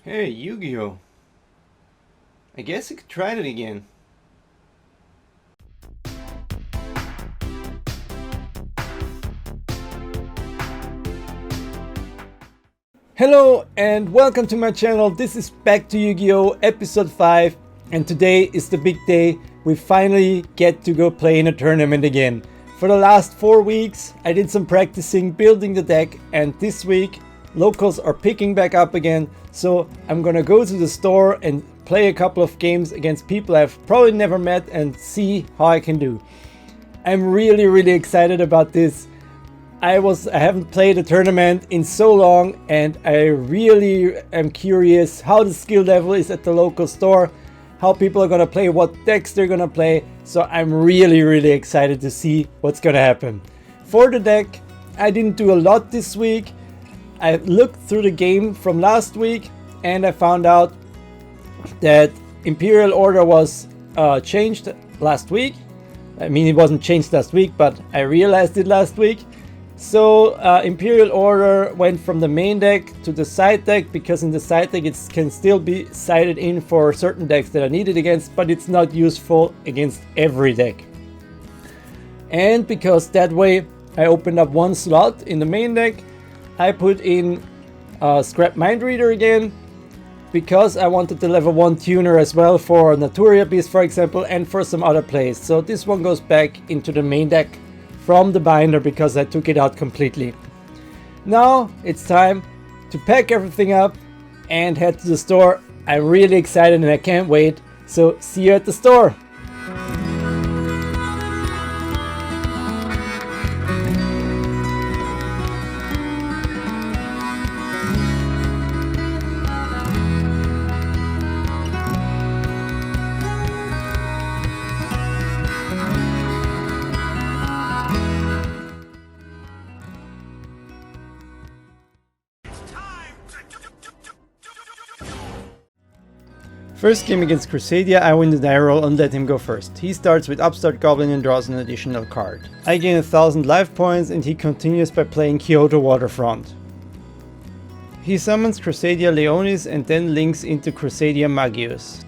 Hey, Yugioh. I guess I could try that again. Hello and welcome to my channel. This is Back to Yu-Gi-Oh! Episode 5, and today is the big day. We finally get to go play in a tournament again. For the last 4 weeks I did some practicing building the deck, and this week locals are picking back up again, so I'm gonna go to the store and play a couple of games against people I've probably never met and see how I can do. I'm really excited about this. I haven't played a tournament in so long, and I really am curious how the skill level is at the local store, how people are gonna play, what decks they're gonna play, so I'm really excited to see what's gonna happen. For the deck, I didn't do a lot this week. I looked through the game from last week and I found out that Imperial Order was changed last week. I mean, it wasn't changed last week, but I realized it last week. So Imperial Order went from the main deck to the side deck, because in the side deck it can still be sided in for certain decks that are needed against, but it's not useful against every deck. And because that way I opened up one slot in the main deck, I put in Scrap Mind Reader again, because I wanted the level 1 tuner as well for Naturia Beast, for example, and for some other plays. So this one goes back into the main deck from the binder because I took it out completely. Now it's time to pack everything up and head to the store. I'm really excited and I can't wait. So see you at the store. First game against Crusadia, I win the die roll and let him go first. He starts with Upstart Goblin and draws an additional card. I gain 1000 life points and he continues by playing Kyoto Waterfront. He summons Crusadia Leonis and then links into Crusadia Magius.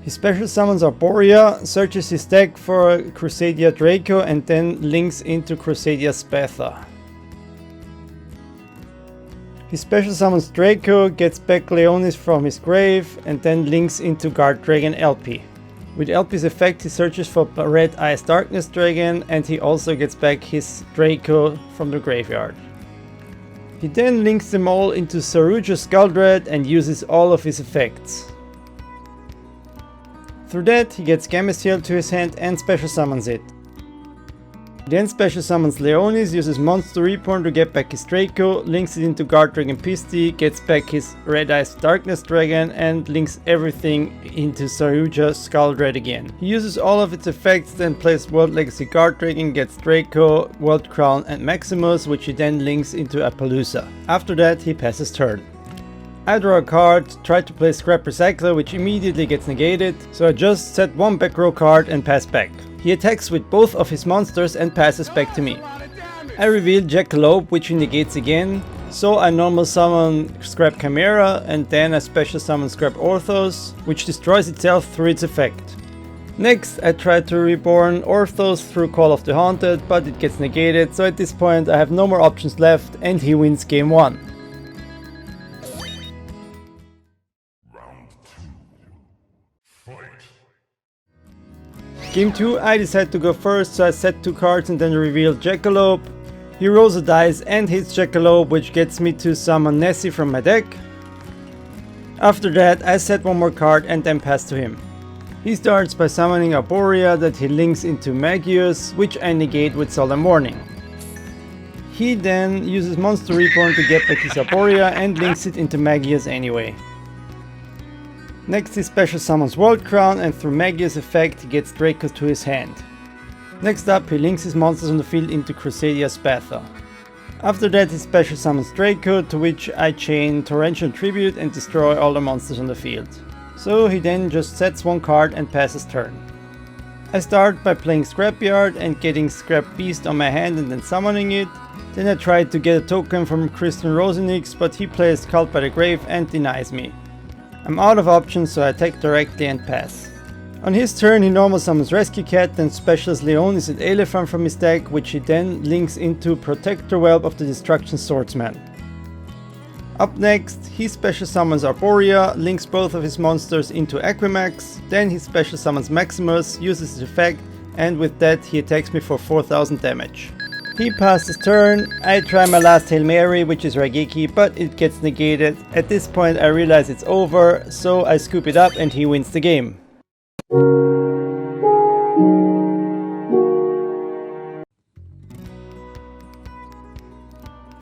He special summons Arborea, searches his deck for Crusadia Draco and then links into Crusadia Spatha. He special summons Draco, gets back Leonis from his grave, and then links into Guard Dragon LP. With LP's effect he searches for Red Eyes Darkness Dragon, and he also gets back his Draco from the graveyard. He then links them all into Saruja Skuldred and uses all of his effects. Through that he gets Gameciel to his hand and special summons it. He then special summons Leonis, uses Monster Reborn to get back his Draco, links it into Guard Dragon Pisti, gets back his Red Eyes Darkness Dragon and links everything into Saruja Skuldred again. He uses all of its effects, then plays World Legacy Guard Dragon, gets Draco, World Crown and Maximus, which he then links into Appaloosa. After that he passes turn. I draw a card, try to play Scrap Recycler, which immediately gets negated, so I just set one back row card and pass back. He attacks with both of his monsters and passes back to me. I reveal Jackalope, which he negates again, so I normal summon Scrap Chimera and then I special summon Scrap Orthos, which destroys itself through its effect. Next I try to reborn Orthos through Call of the Haunted, but it gets negated, so at this point I have no more options left and he wins game 1. Game 2 I decide to go first, so I set 2 cards and then reveal Jackalope. He rolls a dice and hits Jackalope, which gets me to summon Nessie from my deck. After that I set one more card and then pass to him. He starts by summoning Arborea that he links into Magius, which I negate with Solemn Warning. He then uses Monster Reborn to get back his Arborea and links it into Magius anyway. Next he special summons World Crown and through Magius effect he gets Draco to his hand. Next up he links his monsters on the field into Crusadia Spatha. After that he special summons Draco, to which I chain Torrential Tribute and destroy all the monsters on the field. So he then just sets one card and passes turn. I start by playing Scrapyard and getting Scrap Beast on my hand and then summoning it. Then I try to get a token from Christian Rosenix, but he plays Cult by the Grave and denies me. I'm out of options, so I attack directly and pass. On his turn he normal summons Rescue Cat, then specials Leonis and Elephant from his deck, which he then links into Protector Whelp of the Destruction Swordsman. Up next, he special summons Arborea, links both of his monsters into Aquimax, then he special summons Maximus, uses his effect, and with that he attacks me for 4000 damage. He passes turn, I try my last Hail Mary, which is Raigeki, but it gets negated. At this point I realize it's over, so I scoop it up and he wins the game.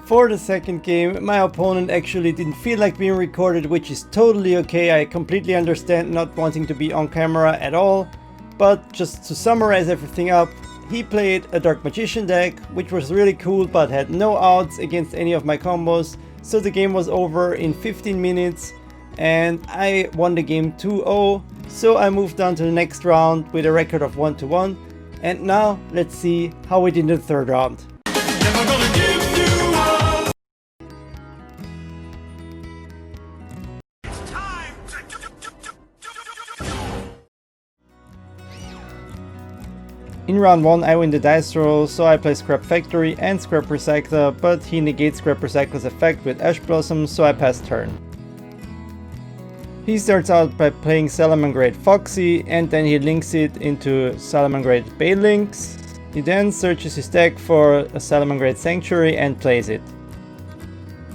For the second game, my opponent actually didn't feel like being recorded, which is totally okay. I completely understand not wanting to be on camera at all. But just to summarize everything up, he played a Dark Magician deck, which was really cool but had no outs against any of my combos. So the game was over in 15 minutes and I won the game 2-0. So I moved on to the next round with a record of 1-1. And now let's see how we did in the third round. In round 1 I win the dice roll, so I play Scrap Factory and Scrap Recycler, but he negates Scrap Recycler's effect with Ash Blossom, so I pass turn. He starts out by playing Salamangreat Foxy, and then he links it into Salamangreat Balinx. He then searches his deck for a Salamangreat Sanctuary and plays it.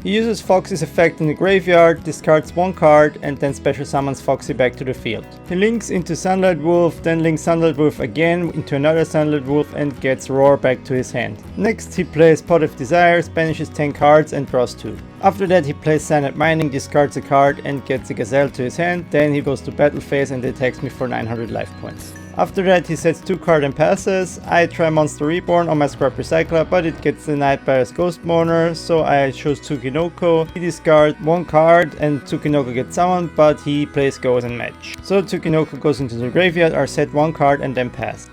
He uses Foxy's effect in the graveyard, discards one card, and then special summons Foxy back to the field. He links into Sunlight Wolf, then links Sunlight Wolf again into another Sunlight Wolf and gets Roar back to his hand. Next he plays Pot of Desires, banishes 10 cards and draws 2. After that he plays Cyanide Mining, discards a card and gets a Gazelle to his hand, then he goes to battle phase and attacks me for 900 life points. After that he sets 2 cards and passes. I try Monster Reborn on my Scrap Recycler, but it gets denied by his Ghost Mourner, so I choose Tsuchinoko. He discards 1 card and Tsuchinoko gets summoned, but he plays Ghost and Match. So Tsuchinoko goes into the graveyard, I set 1 card and then pass.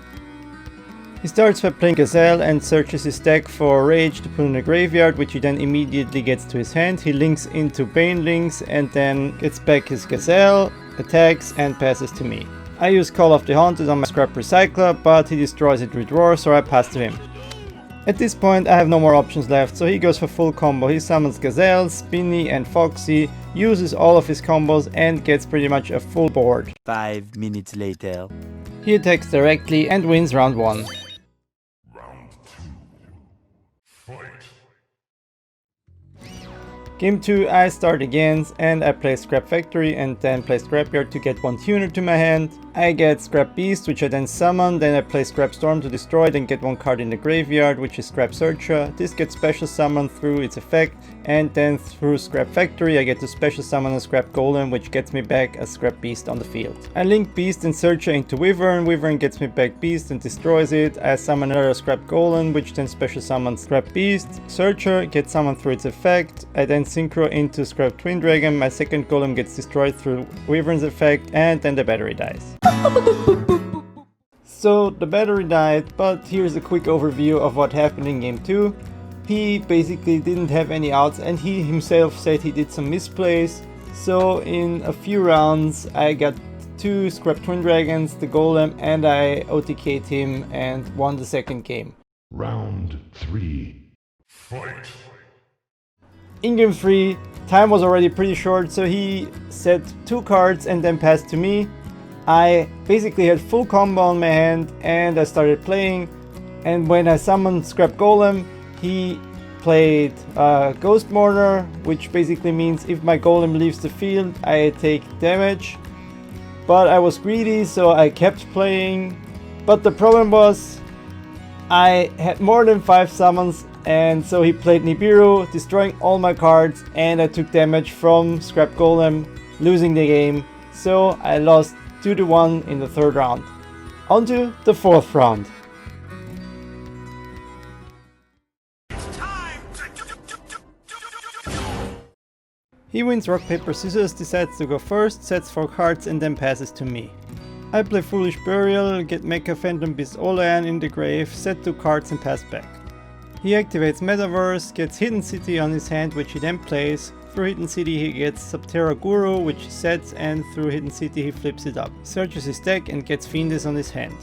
He starts by playing Gazelle and searches his deck for Rage to put in the graveyard, which he then immediately gets to his hand. He links into Banelings and then gets back his Gazelle, attacks and passes to me. I use Call of the Haunted on my Scrap Recycler, but he destroys it with Roar, so I pass to him. At this point I have no more options left, so he goes for full combo. He summons Gazelle, Spinny and Foxy, uses all of his combos and gets pretty much a full board. 5 minutes later. He attacks directly and wins round 1. Game 2 I start again and I play Scrap Factory and then play Scrapyard to get 1 tuner to my hand. I get Scrap Beast, which I then summon, then I play Scrap Storm to destroy, then get 1 card in the graveyard, which is Scrap Searcher. This gets special summoned through its effect, and then through Scrap Factory I get to special summon a Scrap Golem, which gets me back a Scrap Beast on the field. I link Beast and Searcher into Wyvern, Wyvern gets me back Beast and destroys it. I summon another Scrap Golem, which then special summons Scrap Beast. Searcher gets summoned through its effect. I then synchro into Scrap Twin Dragon, my second Golem gets destroyed through Wyvern's effect, and then the battery dies. So the battery died, but here's a quick overview of what happened in game 2. He basically didn't have any outs and he himself said he did some misplays. So in a few rounds I got 2 Scrap Twin Dragons, the Golem, and I OTK'd him and won the second game. Round 3. Fight! In game 3, time was already pretty short, so he set 2 cards and then passed to me. I basically had full combo on my hand and I started playing, and when I summoned Scrap Golem, he played Ghost Mourner, which basically means if my Golem leaves the field I take damage. But I was greedy, so I kept playing. But the problem was I had more than 5 summons, and so he played Nibiru, destroying all my cards, and I took damage from Scrap Golem, losing the game. So I lost 2-1 in the third round. On to the fourth round. He wins Rock Paper Scissors, decides to go first, sets 4 cards and then passes to me. I play Foolish Burial, get Mecha Phantom Beast Olayan in the grave, set 2 cards and pass back. He activates Metaverse, gets Hidden City on his hand which he then plays. Through Hidden City he gets Subterra Guru which he sets, and through Hidden City he flips it up. He searches his deck and gets Fiendish on his hand.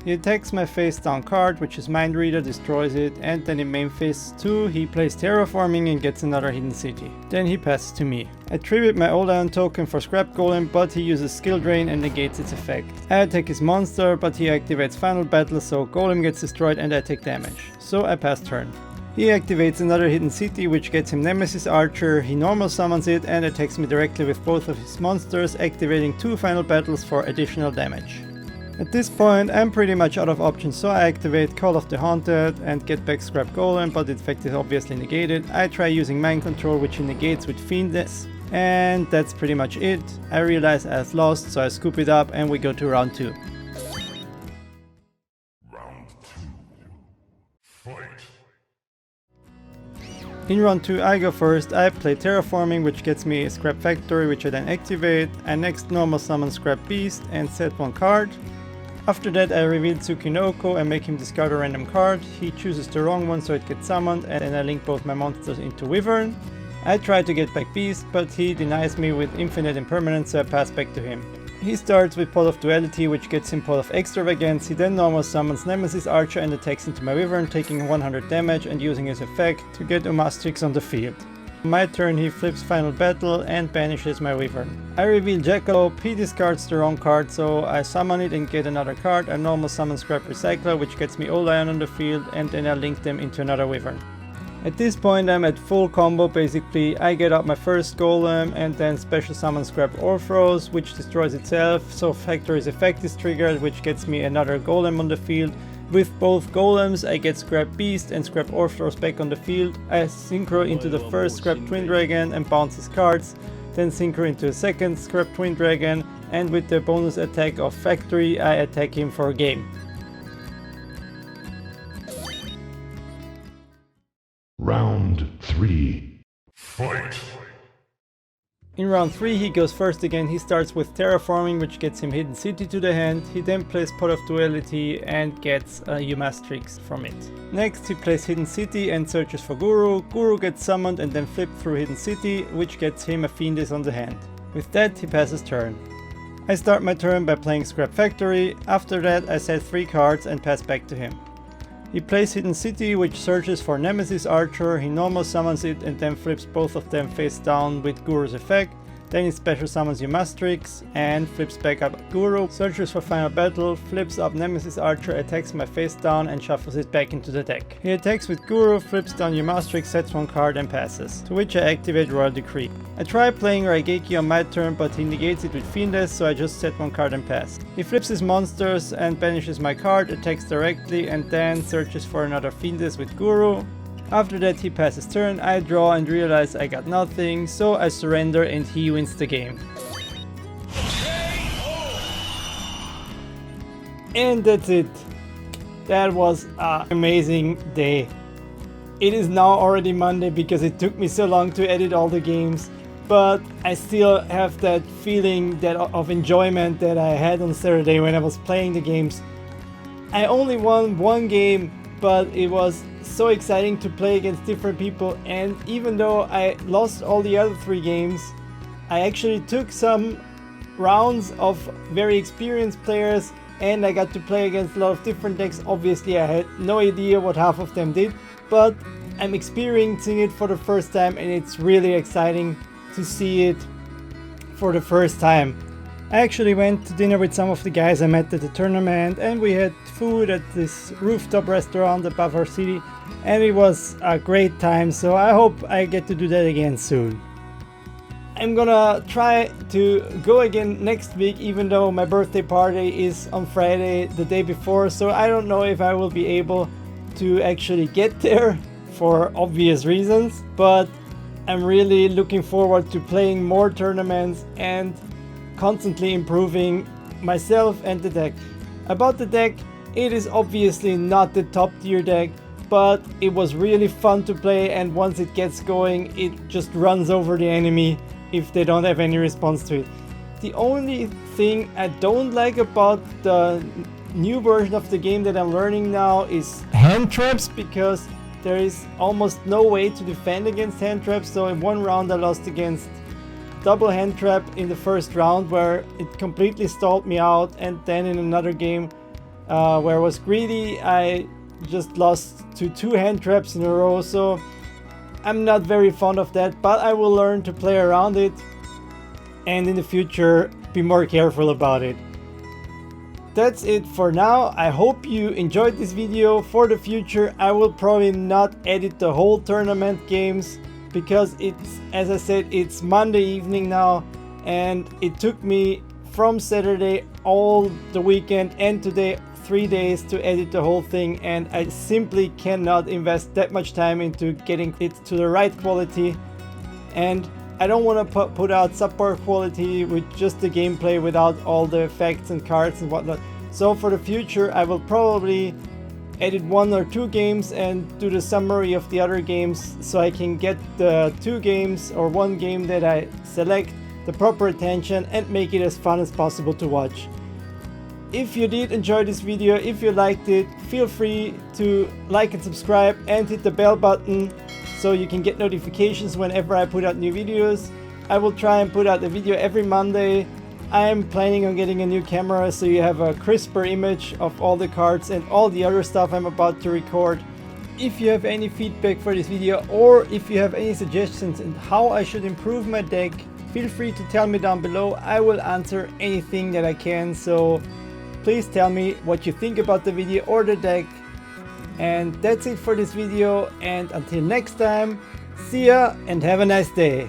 He attacks my face down card, which is Mind Reader, destroys it, and then in main phase 2 he plays Terraforming and gets another Hidden City. Then he passes to me. I tribute my Olayan token for Scrap Golem, but he uses Skill Drain and negates its effect. I attack his monster, but he activates Final Battle, so Golem gets destroyed and I take damage. So I pass turn. He activates another Hidden City which gets him Nemesis Archer, he normal summons it and attacks me directly with both of his monsters, activating 2 Final Battles for additional damage. At this point I'm pretty much out of options, so I activate Call of the Haunted and get back Scrap Golem, but the effect is obviously negated. I try using Mind Control which he negates with Fiendish, and that's pretty much it. I realize I've lost, so I scoop it up and we go to round 2. Round 2. Fight. In round 2 I go first. I play Terraforming which gets me a Scrap Factory which I then activate. I next normal summon Scrap Beast and set 1 card. After that I reveal Tsuchinoko and make him discard a random card. He chooses the wrong one so it gets summoned, and then I link both my monsters into Wyvern. I try to get back Beast, but he denies me with Infinite Impermanence, so I pass back to him. He starts with Pot of Duality which gets him Pot of Extravagance. He then normal summons Nemesis Archer and attacks into my Wyvern, taking 100 damage and using his effect to get Umastrix on the field. On my turn he flips Final Battle and banishes my Wyvern. I reveal Jackalope, he discards the wrong card, so I summon it and get another card. I normal summon Scrap Recycler which gets me Olayan on the field, and then I link them into another Wyvern. At this point I'm at full combo basically. I get out my first Golem and then special summon Scrap Orthos which destroys itself, so Factory's effect is triggered which gets me another Golem on the field. With both Golems I get Scrap Beast and Scrap Orthos back on the field. I synchro into the first Scrap Twin Dragon and bounce his cards, then synchro into a second Scrap Twin Dragon, and with the bonus attack of Factory I attack him for a game. Round 3. Fight. In round 3 he goes first again. He starts with Terraforming which gets him Hidden City to the hand. He then plays Pot of Duality and gets Umastrix from it. Next he plays Hidden City and searches for Guru. Guru gets summoned and then flipped through Hidden City which gets him a Fiendish on the hand. With that he passes turn. I start my turn by playing Scrap Factory. After that I set 3 cards and pass back to him. He plays Hidden City which searches for Nemesis Archer, he normal summons it and then flips both of them face down with Guru's effect. Then he special summons Umastrix and flips back up Guru, searches for Final Battle, flips up Nemesis Archer, attacks my face down and shuffles it back into the deck. He attacks with Guru, flips down Umastrix, sets 1 card and passes, to which I activate Royal Decree. I try playing Raigeki on my turn but he negates it with Fiendish, so I just set 1 card and pass. He flips his monsters and banishes my card, attacks directly and then searches for another Fiendish with Guru. After that he passes turn, I draw and realize I got nothing, so I surrender and he wins the game. And that's it. That was an amazing day. It is now already Monday because it took me so long to edit all the games, but I still have that feeling of enjoyment that I had on Saturday when I was playing the games. I only won 1 game, but it was so exciting to play against different people, and even though I lost all the other 3 games, I actually took some rounds of very experienced players and I got to play against a lot of different decks. Obviously I had no idea what half of them did, but I'm experiencing it for the first time and it's really exciting to see it for the first time. I actually went to dinner with some of the guys I met at the tournament and we had food at this rooftop restaurant above our city and it was a great time, so I hope I get to do that again soon. I'm gonna try to go again next week, even though my birthday party is on Friday, the day before, so I don't know if I will be able to actually get there for obvious reasons, but I'm really looking forward to playing more tournaments and constantly improving myself and the deck. About the deck, it is obviously not the top tier deck, but it was really fun to play, and once it gets going it just runs over the enemy if they don't have any response to it. The only thing I don't like about the new version of the game that I'm learning now is hand traps, because there is almost no way to defend against hand traps. So in one round I lost against double hand trap in the first round, where it completely stalled me out, and then in another game where I was greedy, I just lost to 2 hand traps in a row. So I'm not very fond of that, but I will learn to play around it and in the future be more careful about it. That's it for now. I hope you enjoyed this video. For the future, I will probably not edit the whole tournament games, because it's, as I said, it's Monday evening now, and it took me from Saturday all the weekend and today 3 days to edit the whole thing, and I simply cannot invest that much time into getting it to the right quality. And I don't want to put out subpar quality with just the gameplay without all the effects and cards and whatnot. So for the future, I will probably edit 1 or 2 games and do the summary of the other games, so I can get the 2 games or 1 game that I select the proper attention and make it as fun as possible to watch. If you did enjoy this video, if you liked it, feel free to like and subscribe and hit the bell button so you can get notifications whenever I put out new videos. I will try and put out a video every Monday. I am planning on getting a new camera, so you have a crisper image of all the cards and all the other stuff I'm about to record. If you have any feedback for this video, or if you have any suggestions on how I should improve my deck, feel free to tell me down below. I will answer anything that I can, so please tell me what you think about the video or the deck. And that's it for this video, and until next time, see ya and have a nice day.